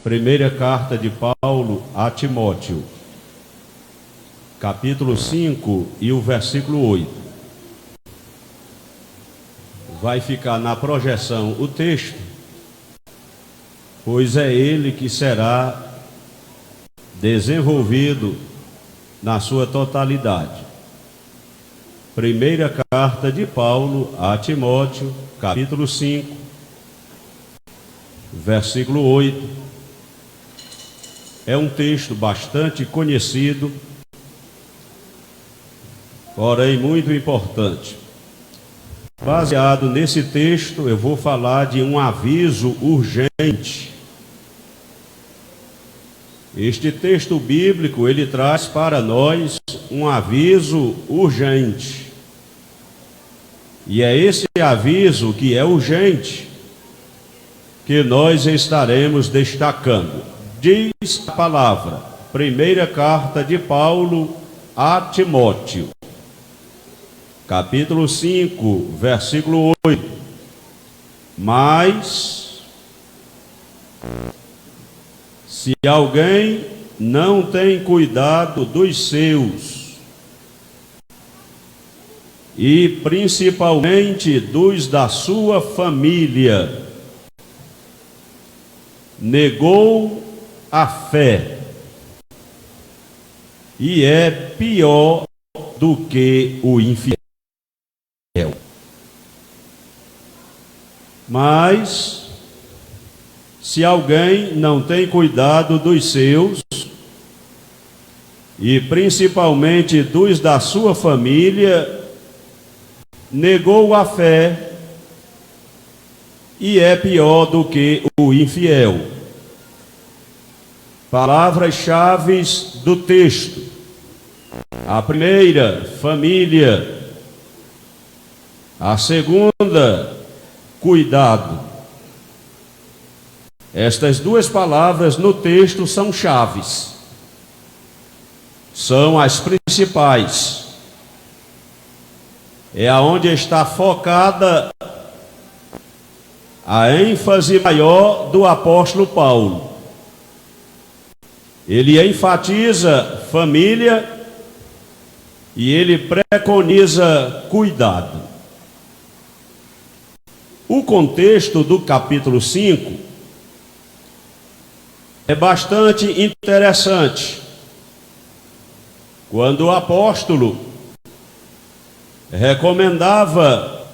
Primeira carta de Paulo a Timóteo, capítulo 5 e o versículo 8. Vai ficar na projeção o texto, pois é ele que será desenvolvido na sua totalidade. Primeira carta de Paulo a Timóteo, capítulo 5, versículo 8. É um texto bastante conhecido, porém muito importante. Baseado nesse texto, eu vou falar de um aviso urgente. Este texto bíblico, ele traz para nós um aviso urgente. E é esse aviso que é urgente que nós estaremos destacando. Diz a palavra, primeira carta de Paulo a Timóteo, capítulo 5, versículo 8. Mas, se alguém não tem cuidado dos seus, e principalmente dos da sua família, negou a fé, e é pior do que o infiel. Mas, se alguém não tem cuidado dos seus, e principalmente dos da sua família, negou a fé, e é pior do que o infiel. Palavras-chave do texto. A primeira, família. A segunda, cuidado. Estas duas palavras no texto são chaves. São as principais. É aonde está focada a ênfase maior do apóstolo Paulo. Ele enfatiza família e ele preconiza cuidado. O contexto do capítulo 5 é bastante interessante. Quando o apóstolo recomendava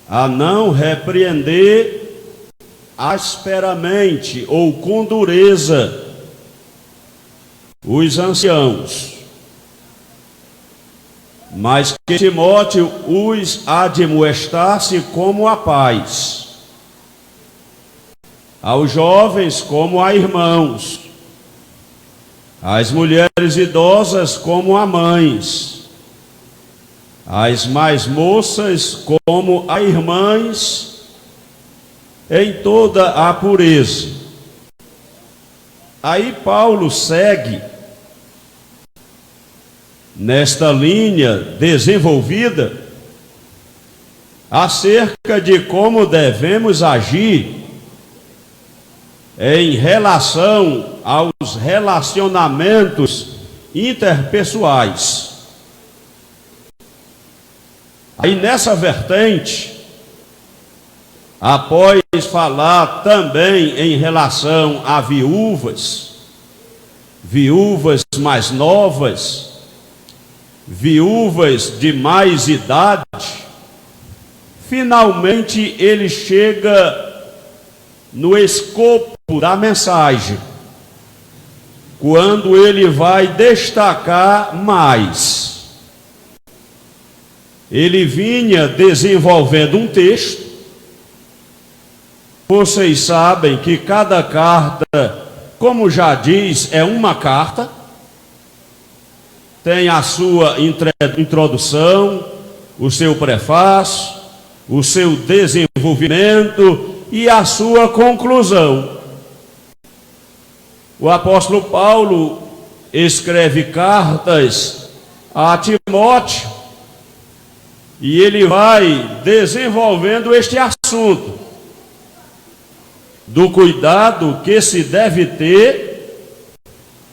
a não repreender asperamente ou com dureza os anciãos, mas que Timóteo os admoestasse como a pais, aos jovens como a irmãos, às mulheres idosas como a mães, às mais moças como a irmãs, em toda a pureza. Aí Paulo segue nesta linha desenvolvida acerca de como devemos agir em relação aos relacionamentos interpessoais. Aí nessa vertente, após falar também em relação a viúvas mais novas, viúvas de mais idade, finalmente ele chega no escopo da mensagem, quando ele vai destacar mais. Ele vinha desenvolvendo um texto. Vocês sabem que cada carta, como já diz, é uma carta. Tem a sua introdução, o seu prefácio, o seu desenvolvimento e a sua conclusão. O apóstolo Paulo escreve cartas a Timóteo e ele vai desenvolvendo este assunto do cuidado que se deve ter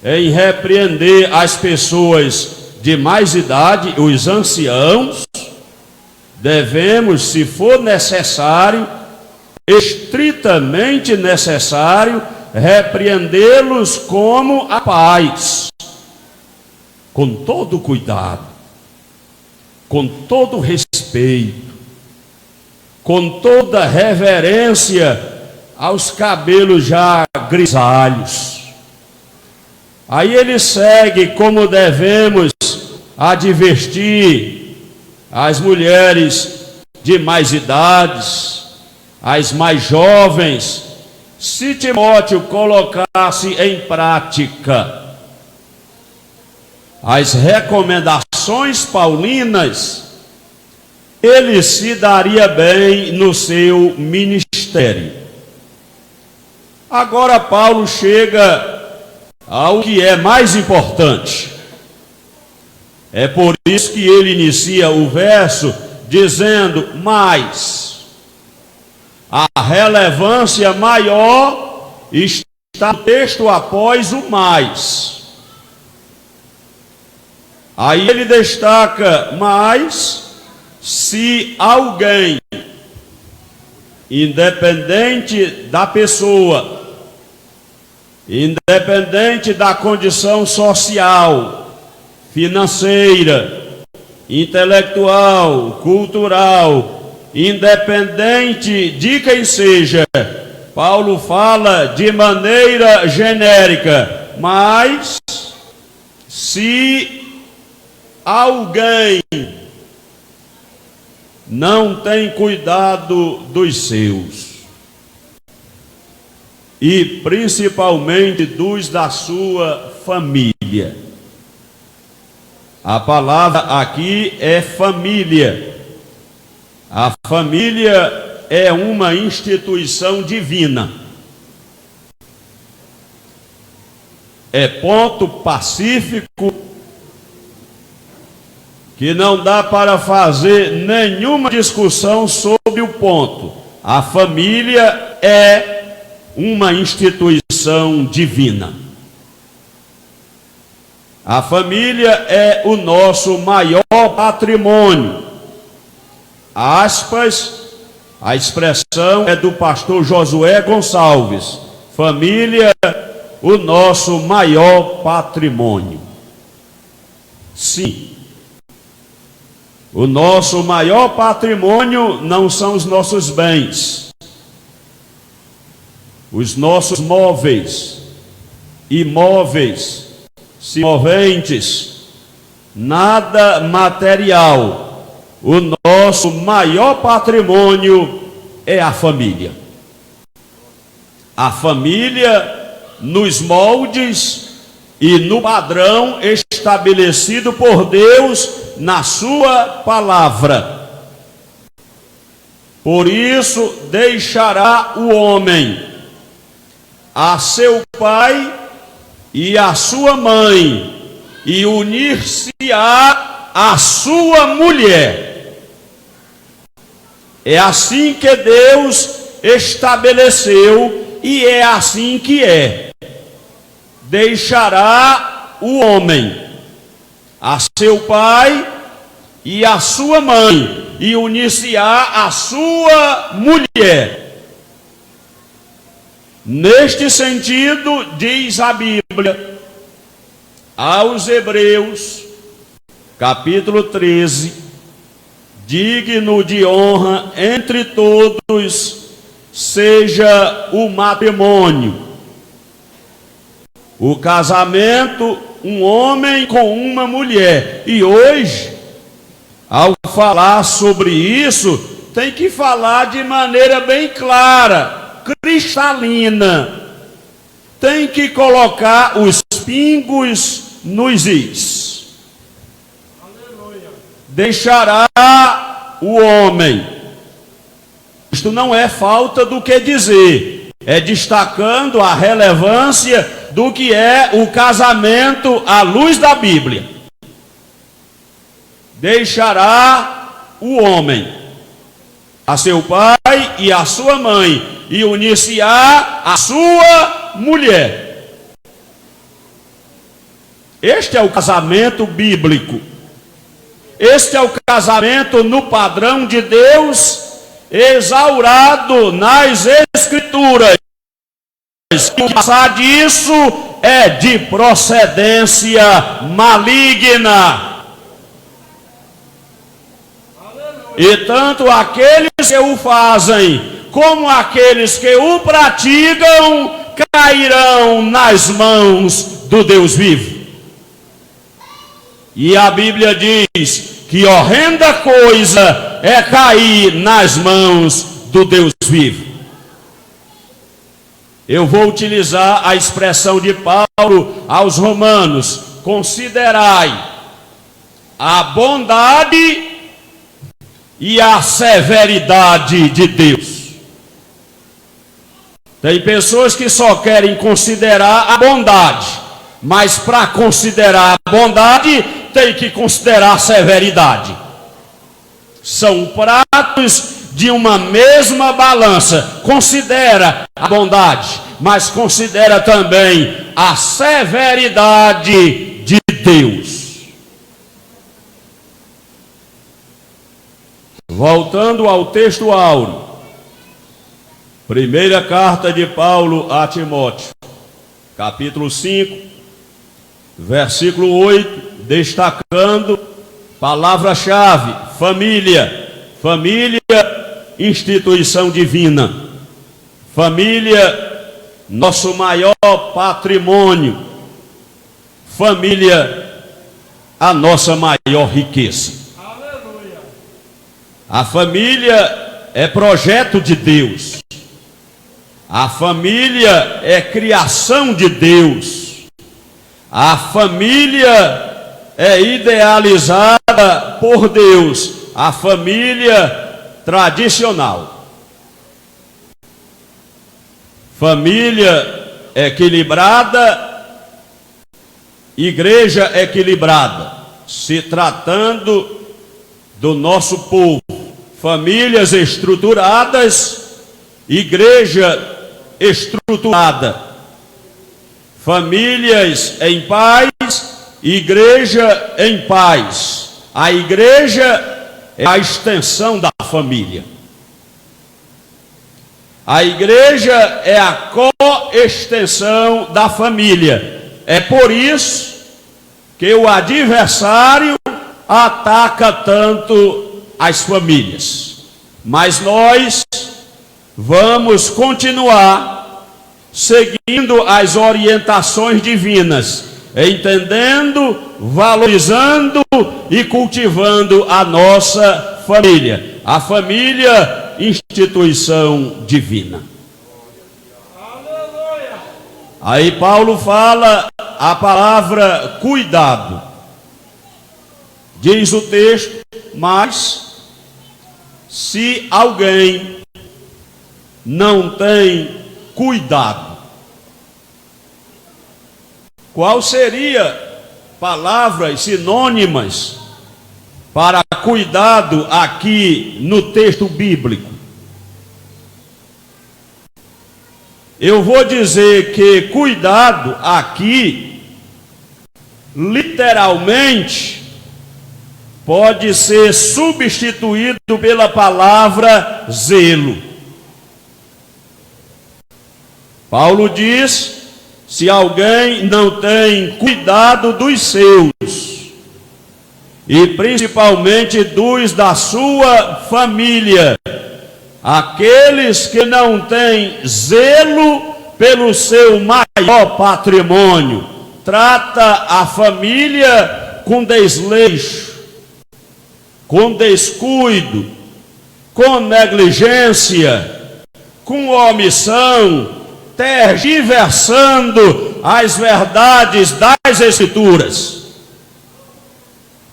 em repreender as pessoas de mais idade, os anciãos. Devemos, se for necessário, estritamente necessário, repreendê-los como a pais, com todo cuidado, com todo respeito, com toda reverência aos cabelos já grisalhos. Aí ele segue como devemos advertir as mulheres de mais idades, as mais jovens, se Timóteo colocasse em prática as recomendações paulinas, ele se daria bem no seu ministério. Agora Paulo chega ao que é mais importante. É por isso que ele inicia o verso dizendo: mas a relevância maior está no texto após o mais. Aí ele destaca: mas se alguém, independente da pessoa, independente da condição social, financeira, intelectual, cultural, independente de quem seja, Paulo fala de maneira genérica, mas se alguém não tem cuidado dos seus, e principalmente dos da sua família. A palavra aqui é família. A família é uma instituição divina. É ponto pacífico que não dá para fazer nenhuma discussão sobre o ponto. A família é uma instituição divina. A família é o nosso maior patrimônio. Aspas, a expressão é do pastor Josué Gonçalves. Família, o nosso maior patrimônio. Sim, o nosso maior patrimônio não são os nossos bens, os nossos móveis, imóveis, se moventes, nada material. O nosso maior patrimônio é a família. A família nos moldes e no padrão estabelecido por Deus na sua palavra. Por isso deixará o homem a seu pai e a sua mãe, e unir-se-á a sua mulher. É assim que Deus estabeleceu e é assim que é. Deixará o homem a seu pai e a sua mãe, e unir-se-á a sua mulher. Neste sentido, diz a Bíblia aos Hebreus, capítulo 13, digno de honra entre todos seja o matrimônio, o casamento, um homem com uma mulher. E hoje, ao falar sobre isso, tem que falar de maneira bem clara, cristalina. Tem que colocar os pingos nos is. Aleluia. Deixará o homem. Isto não é falta do que dizer, é destacando a relevância do que é o casamento à luz da Bíblia. Deixará o homem a seu pai e a sua mãe, e unir-se-á a sua mulher. Este é o casamento bíblico. Este é o casamento no padrão de Deus, exaurado nas Escrituras. O passar disso é de procedência maligna. E tanto aqueles que o fazem, como aqueles que o praticam, cairão nas mãos do Deus vivo. E a Bíblia diz que horrenda coisa é cair nas mãos do Deus vivo. Eu vou utilizar a expressão de Paulo aos Romanos: considerai a bondade e a severidade de Deus. Tem pessoas que só querem considerar a bondade, mas para considerar a bondade tem que considerar a severidade. São pratos de uma mesma balança. Considera a bondade, mas considera também a severidade de Deus. Voltando ao texto áureo, primeira carta de Paulo a Timóteo, capítulo 5, versículo 8, destacando palavra-chave: família. Família, instituição divina. Família, nosso maior patrimônio. Família, a nossa maior riqueza. Aleluia. A família é projeto de Deus. A família é criação de Deus. A família é idealizada por Deus. A família tradicional. Família equilibrada, igreja equilibrada, se tratando do nosso povo. Famílias estruturadas, igreja estruturada. Famílias em paz, igreja em paz. A igreja é a extensão da família. A igreja é a coextensão da família. É por isso que o adversário ataca tanto as famílias. Mas nós vamos continuar seguindo as orientações divinas, entendendo, valorizando e cultivando a nossa família. A família, instituição divina. Aí Paulo fala a palavra cuidado. Diz o texto: mas se alguém não tem cuidado. Qual seria palavras sinônimas para cuidado aqui no texto bíblico? Eu vou dizer que cuidado aqui, literalmente, pode ser substituído pela palavra zelo. Paulo diz: se alguém não tem cuidado dos seus, e principalmente dos da sua família, aqueles que não têm zelo pelo seu maior patrimônio, trata a família com desleixo, com descuido, com negligência, com omissão, tergiversando as verdades das Escrituras.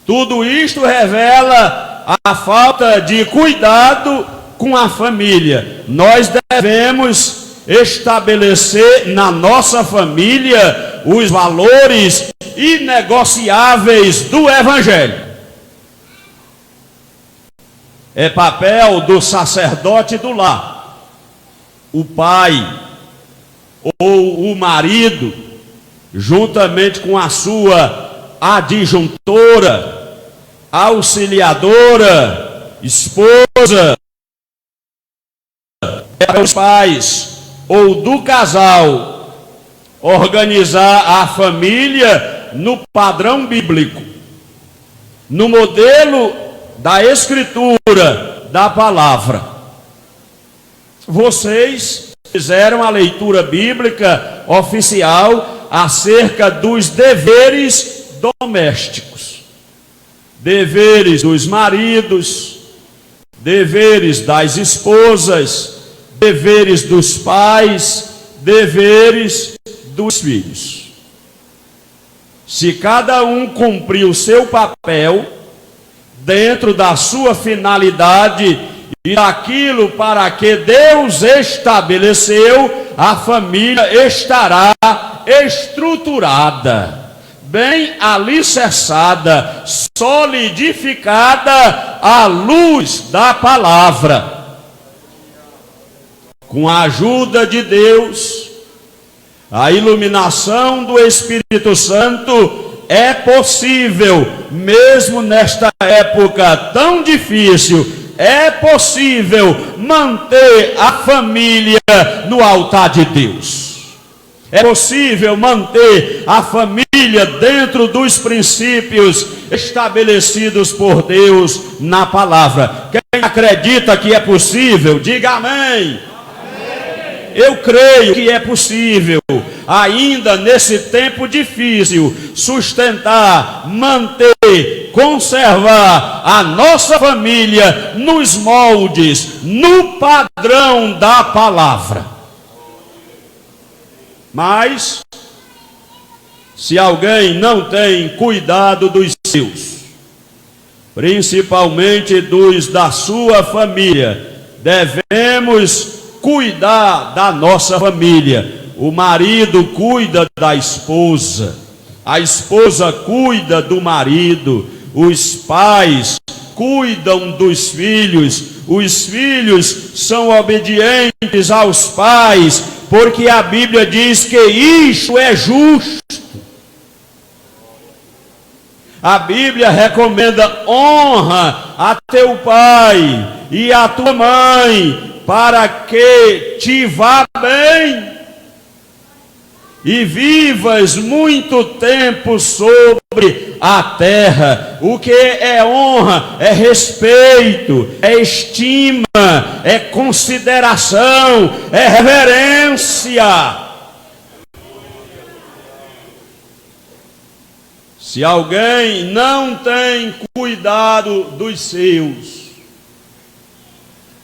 Tudo isto revela a falta de cuidado com a família. Nós devemos estabelecer na nossa família os valores inegociáveis do Evangelho. É papel do sacerdote do lar. O pai ou o marido, juntamente com a sua adjuntora, auxiliadora, esposa, os pais ou do casal, organizar a família no padrão bíblico, no modelo da Escritura, da palavra. Vocês fizeram a leitura bíblica oficial acerca dos deveres domésticos, deveres dos maridos, deveres das esposas, deveres dos pais, deveres dos filhos. Se cada um cumprir o seu papel dentro da sua finalidade e daquilo para que Deus estabeleceu, a família estará estruturada, bem alicerçada, solidificada à luz da palavra. Com a ajuda de Deus, a iluminação do Espírito Santo, é possível, mesmo nesta época tão difícil, é possível manter a família no altar de Deus. É possível manter a família dentro dos princípios estabelecidos por Deus na palavra. Quem acredita que é possível, diga amém. Eu creio que é possível, ainda nesse tempo difícil, sustentar, manter, conservar a nossa família nos moldes, no padrão da palavra. Mas, se alguém não tem cuidado dos seus, principalmente dos da sua família, devemos cuidar da nossa família. O marido cuida da esposa, a esposa cuida do marido, os pais cuidam dos filhos, os filhos são obedientes aos pais, porque a Bíblia diz que isto é justo. A Bíblia recomenda: honra a teu pai e a tua mãe, para que te vá bem e vivas muito tempo sobre a terra. O que é honra? É respeito, é estima, é consideração, é reverência. Se alguém não tem cuidado dos seus,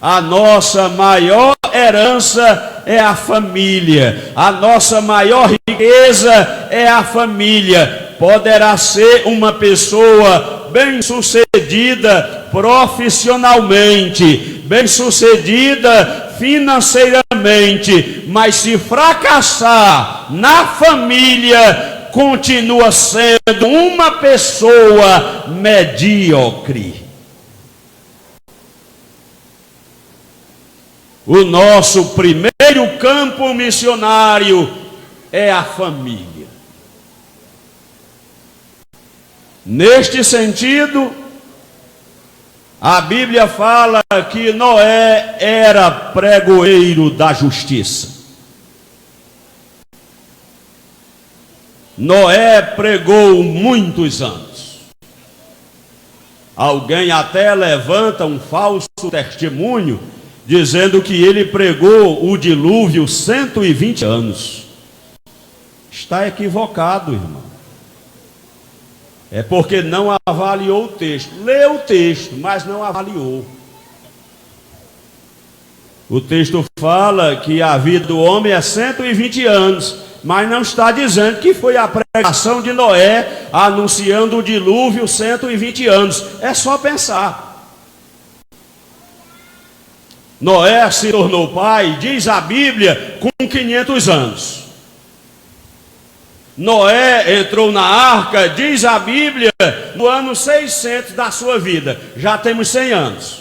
a nossa maior herança é a família. A nossa maior riqueza é a família. Poderá ser uma pessoa bem-sucedida profissionalmente, bem-sucedida financeiramente, mas se fracassar na família, continua sendo uma pessoa medíocre. O nosso primeiro campo missionário é a família. Neste sentido, a Bíblia fala que Noé era pregoeiro da justiça. Noé pregou muitos anos. Alguém até levanta um falso testemunho, dizendo que ele pregou o dilúvio 120 anos. Está equivocado, irmão. É porque não avaliou o texto. Leu o texto, mas não avaliou. O texto fala que a vida do homem é 120 anos, mas não está dizendo que foi a pregação de Noé anunciando o dilúvio 120 anos. É só pensar. Noé se tornou pai, diz a Bíblia, com 500 anos. Noé entrou na arca, diz a Bíblia, no ano 600 da sua vida. Já temos 100 anos.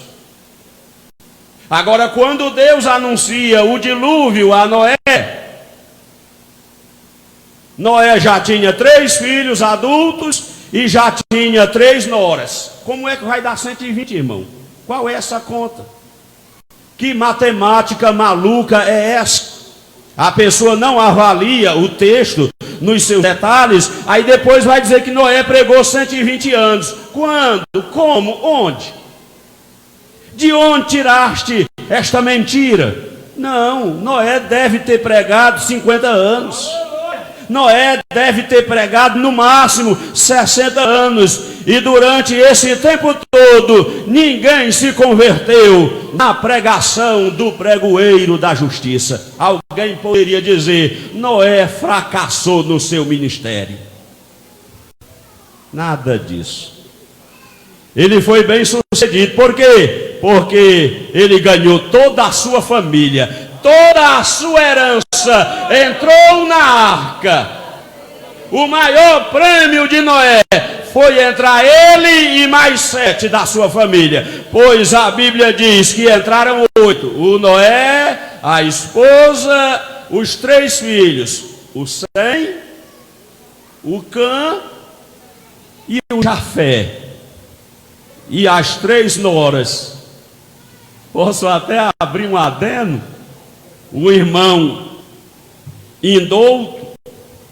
Agora, quando Deus anuncia o dilúvio a Noé, Noé já tinha 3 filhos adultos e já tinha 3 noras. Como é que vai dar 120, irmão? Qual é essa conta? Que matemática maluca é essa? A pessoa não avalia o texto nos seus detalhes, aí depois vai dizer que Noé pregou 120 anos. Quando? Como? Onde? De onde tiraste esta mentira? Não, Noé deve ter pregado 50 anos. Noé deve ter pregado no máximo 60 anos. E durante esse tempo todo, ninguém se converteu na pregação do pregoeiro da justiça. Alguém poderia dizer: Noé fracassou no seu ministério. Nada disso. Ele foi bem sucedido. Por quê? Porque ele ganhou toda a sua família. Toda a sua herança entrou na arca. O maior prêmio de Noé foi entrar ele e mais 7 da sua família. Pois a Bíblia diz que entraram 8. O Noé, a esposa, os 3 filhos. O Sem, o Cã e o Jafé. E as 3 noras. Posso até abrir um adendo? O irmão indouto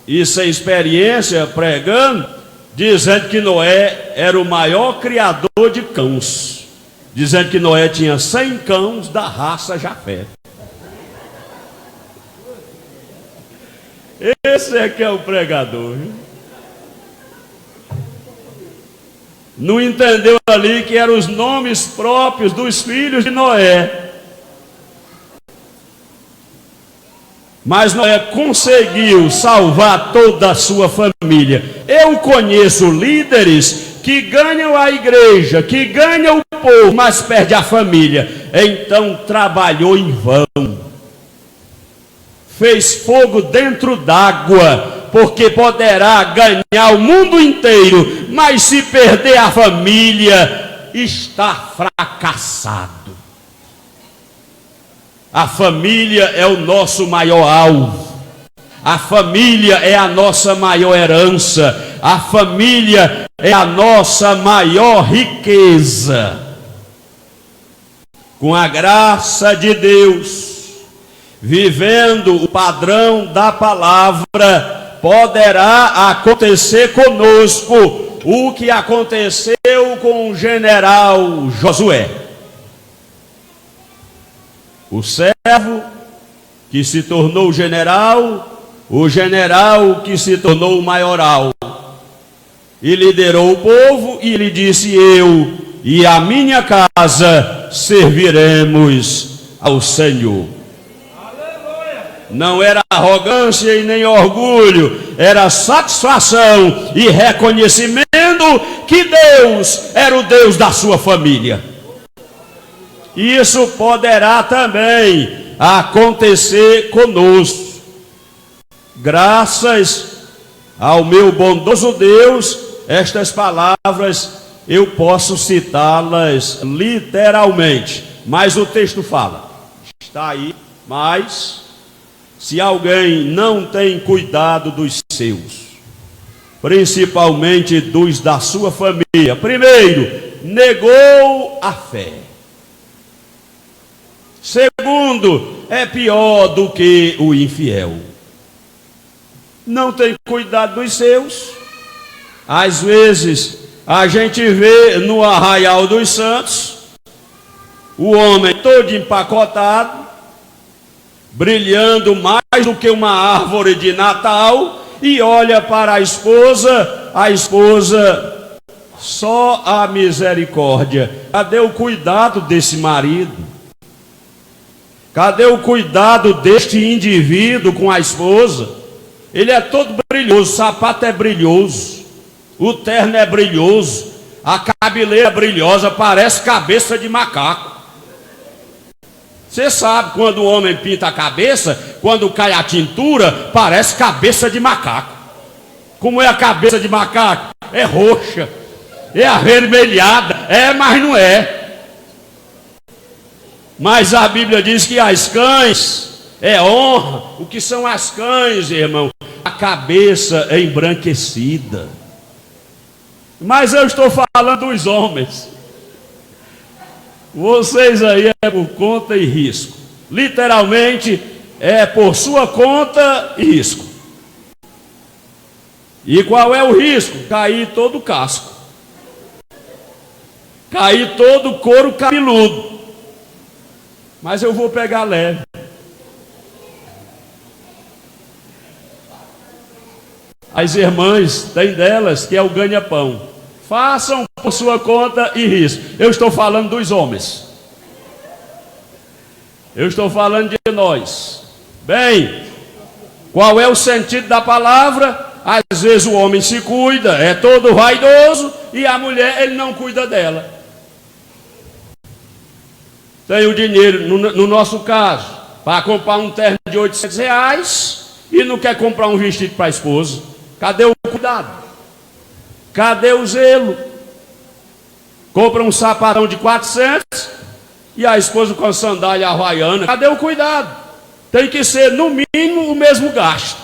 e sem experiência pregando, dizendo que Noé era o maior criador de cães, dizendo que Noé tinha 100 cães da raça Jafé. Esse é que é o pregador, viu? Não entendeu ali que eram os nomes próprios dos filhos de Noé. Mas Noé conseguiu salvar toda a sua família. Eu conheço líderes que ganham a igreja, que ganham o povo, mas perde a família. Então trabalhou em vão. Fez fogo dentro d'água, porque poderá ganhar o mundo inteiro, mas se perder a família, está fracassado. A família é o nosso maior alvo. A família é a nossa maior herança. A família é a nossa maior riqueza. Com a graça de Deus, vivendo o padrão da palavra, poderá acontecer conosco o que aconteceu com o general Josué. O servo que se tornou general, o general que se tornou maioral. E liderou o povo e lhe disse: eu e a minha casa serviremos ao Senhor. Não era arrogância e nem orgulho, era satisfação e reconhecimento que Deus era o Deus da sua família. Isso poderá também acontecer conosco. Graças ao meu bondoso Deus, estas palavras eu posso citá-las literalmente. Mas o texto fala, está aí, mas se alguém não tem cuidado dos seus, principalmente dos da sua família, primeiro, negou a fé. Segundo, é pior do que o infiel. Não tem cuidado dos seus. Às vezes, a gente vê no Arraial dos Santos, o homem todo empacotado, brilhando mais do que uma árvore de Natal, e olha para a esposa só a misericórdia. Cadê o cuidado desse marido? Cadê o cuidado deste indivíduo com a esposa? Ele é todo brilhoso, o sapato é brilhoso, o terno é brilhoso, a cabeleira é brilhosa, parece cabeça de macaco. Você sabe, quando o homem pinta a cabeça, quando cai a tintura, parece cabeça de macaco. Como é a cabeça de macaco? É roxa, é avermelhada, mas não é. Mas a Bíblia diz que as cães é honra. O que são as cães, irmão? A cabeça é embranquecida. Mas eu estou falando dos homens. Vocês aí é por conta e risco. Literalmente é por sua conta e risco. E qual é o risco? Cair todo o casco. Cair todo o couro cabeludo. Mas eu vou pegar leve. As irmãs, tem delas que é o ganha-pão. Façam por sua conta e risco. Eu estou falando dos homens. Eu estou falando de nós. Bem, qual é o sentido da palavra? Às vezes o homem se cuida, é todo vaidoso, e a mulher, ele não cuida dela. Tem o dinheiro, no nosso caso, para comprar um terno de R$800 e não quer comprar um vestido para a esposa. Cadê o cuidado? Cadê o zelo? Compra um sapatão de 400 e a esposa com a sandália havaiana. Cadê o cuidado? Tem que ser, no mínimo, o mesmo gasto,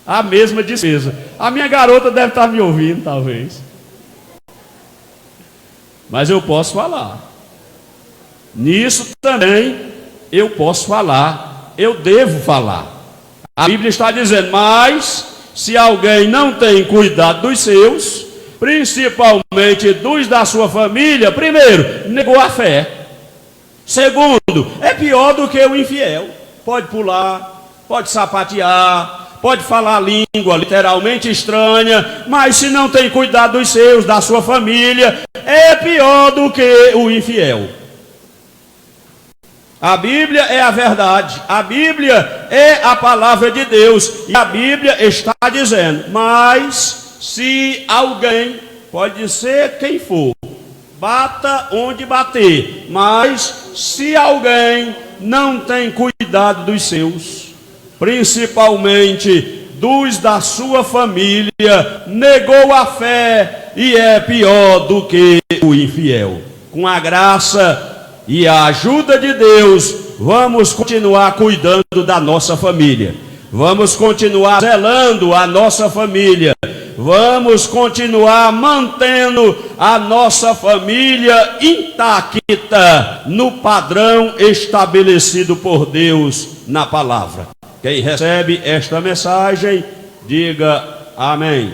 a mesma despesa. A minha garota deve estar me ouvindo, talvez. Mas eu posso falar. Nisso também eu posso falar. Eu devo falar. A Bíblia está dizendo, mas se alguém não tem cuidado dos seus, principalmente dos da sua família, primeiro, negou a fé. Segundo, é pior do que o infiel. Pode pular, pode sapatear, pode falar língua literalmente estranha, mas se não tem cuidado dos seus, da sua família, é pior do que o infiel. A Bíblia é a verdade, a Bíblia é a palavra de Deus, e a Bíblia está dizendo, mas se alguém, pode ser quem for, bata onde bater, mas se alguém não tem cuidado dos seus, principalmente dos da sua família, negou a fé e é pior do que o infiel. Com a graça e a ajuda de Deus, vamos continuar cuidando da nossa família. Vamos continuar zelando a nossa família. Vamos continuar mantendo a nossa família intacta no padrão estabelecido por Deus na palavra. Quem recebe esta mensagem, diga amém.